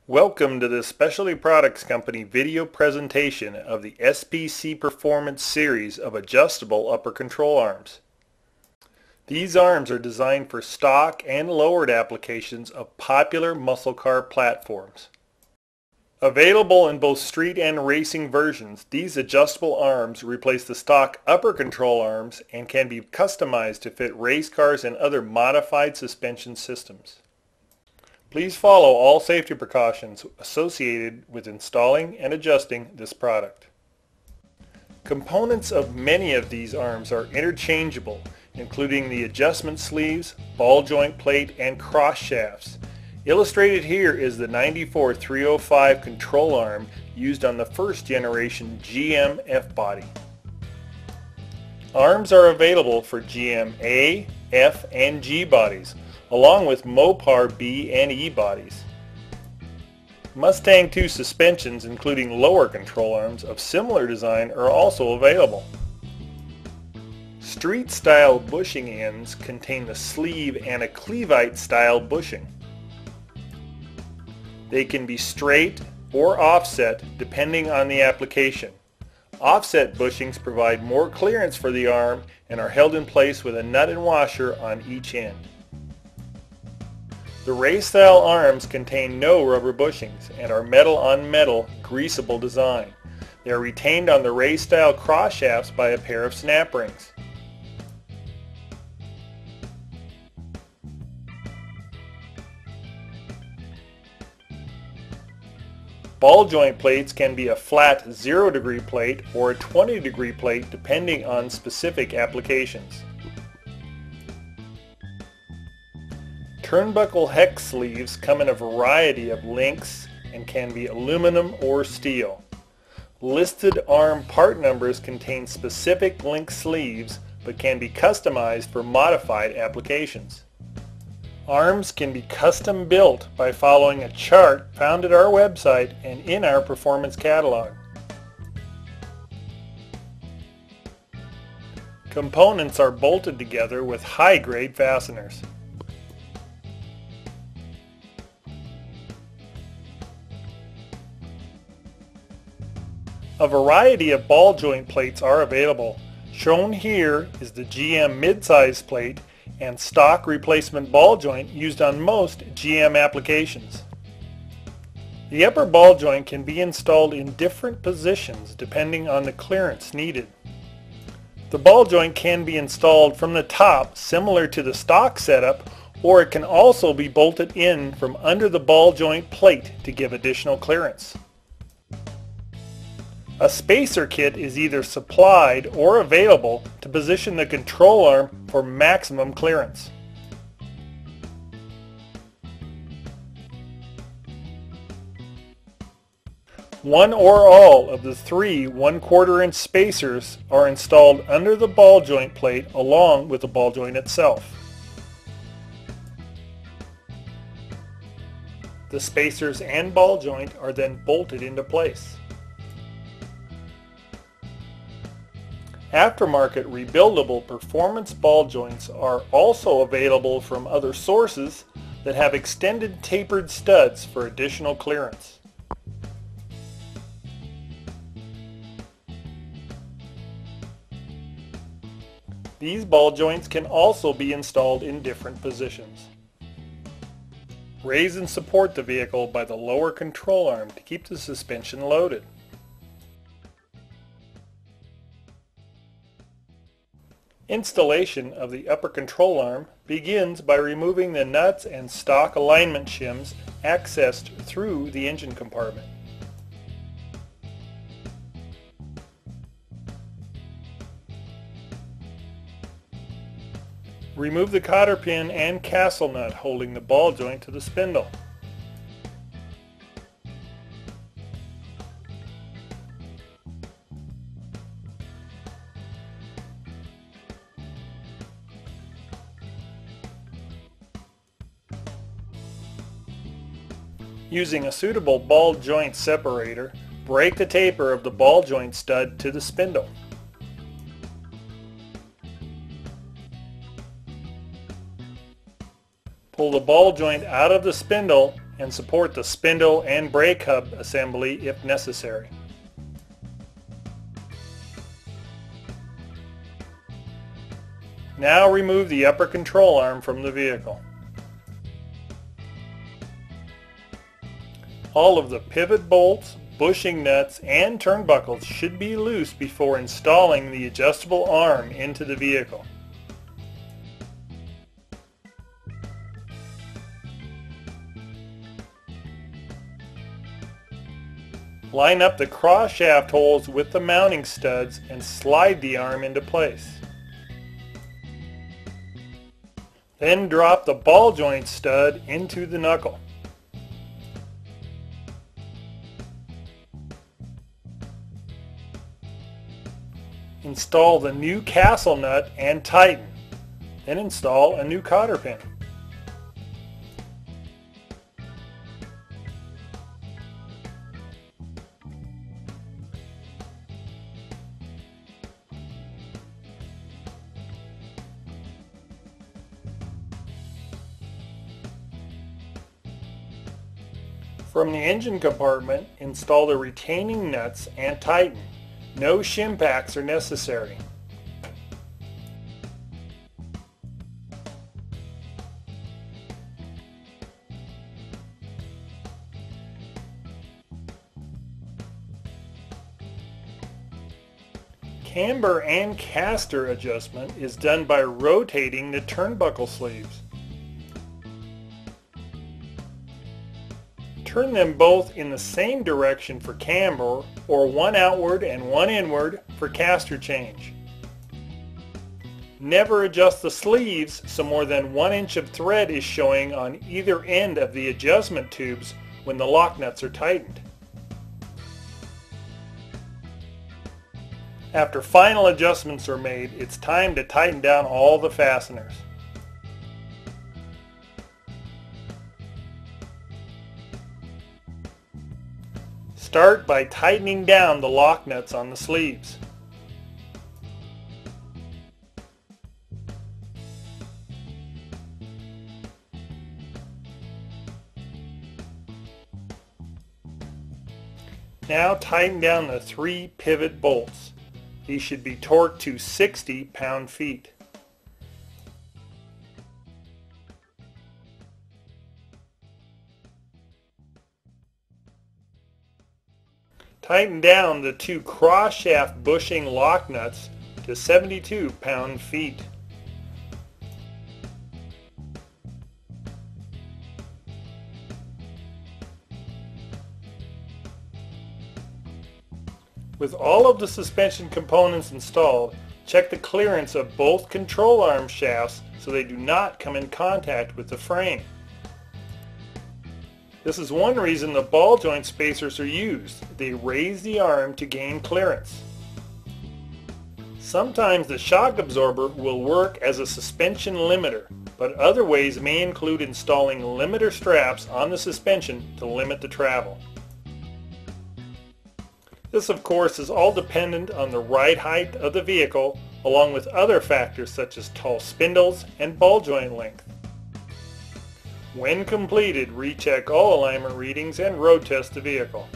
Welcome to the Specialty Products Company video presentation of the SPC Performance series of adjustable upper control arms. These arms are designed for stock and lowered applications of popular muscle car platforms. Available in both street and racing versions, these adjustable arms replace the stock upper control arms and can be customized to fit race cars and other modified suspension systems. Please follow all safety precautions associated with installing and adjusting this product. Components of many of these arms are interchangeable, including the adjustment sleeves, ball joint plate, and cross shafts. Illustrated here is the 94-305 control arm used on the first generation GM F-body. Arms are available for GM A, F, and G bodies, along with Mopar B and E bodies. Mustang II suspensions, including lower control arms of similar design, are also available. Street-style bushing ends contain the sleeve and a cleveite-style bushing. They can be straight or offset depending on the application. Offset bushings provide more clearance for the arm and are held in place with a nut and washer on each end. The race-style arms contain no rubber bushings and are metal-on-metal greasable design. They are retained on the race-style cross shafts by a pair of snap rings. Ball joint plates can be a flat 0-degree plate or a 20-degree plate depending on specific applications. Turnbuckle hex sleeves come in a variety of lengths and can be aluminum or steel. Listed arm part numbers contain specific length sleeves but can be customized for modified applications. Arms can be custom built by following a chart found at our website and in our performance catalog. Components are bolted together with high-grade fasteners. A variety of ball joint plates are available. Shown here is the GM mid-size plate and stock replacement ball joint used on most GM applications. The upper ball joint can be installed in different positions depending on the clearance needed. The ball joint can be installed from the top similar to the stock setup, or it can also be bolted in from under the ball joint plate to give additional clearance. A spacer kit is either supplied or available to position the control arm for maximum clearance. One or all of the three 1/4 inch spacers are installed under the ball joint plate along with the ball joint itself. The spacers and ball joint are then bolted into place. Aftermarket rebuildable performance ball joints are also available from other sources that have extended tapered studs for additional clearance. These ball joints can also be installed in different positions. Raise and support the vehicle by the lower control arm to keep the suspension loaded. Installation of the upper control arm begins by removing the nuts and stock alignment shims accessed through the engine compartment. Remove the cotter pin and castle nut holding the ball joint to the spindle. Using a suitable ball joint separator, break the taper of the ball joint stud to the spindle. Pull the ball joint out of the spindle and support the spindle and brake hub assembly if necessary. Now remove the upper control arm from the vehicle. All of the pivot bolts, bushing nuts, and turnbuckles should be loose before installing the adjustable arm into the vehicle. Line up the cross shaft holes with the mounting studs and slide the arm into place. Then drop the ball joint stud into the knuckle. Install the new castle nut and tighten. Then install a new cotter pin. From the engine compartment, install the retaining nuts and tighten. No shim packs are necessary. Camber and caster adjustment is done by rotating the turnbuckle sleeves. Turn them both in the same direction for camber, or one outward and one inward for caster change. Never adjust the sleeves so more than 1 inch of thread is showing on either end of the adjustment tubes when the lock nuts are tightened. After final adjustments are made, it's time to tighten down all the fasteners. Start by tightening down the lock nuts on the sleeves. Now tighten down the 3 pivot bolts. These should be torqued to 60 pound-feet. Tighten down the 2 cross-shaft bushing lock nuts to 72 pound-feet. With all of the suspension components installed, check the clearance of both control arm shafts so they do not come in contact with the frame. This is one reason the ball joint spacers are used. They raise the arm to gain clearance. Sometimes the shock absorber will work as a suspension limiter, but other ways may include installing limiter straps on the suspension to limit the travel. This, of course, is all dependent on the ride height of the vehicle, along with other factors such as tall spindles and ball joint length. When completed, recheck all alignment readings and road test the vehicle.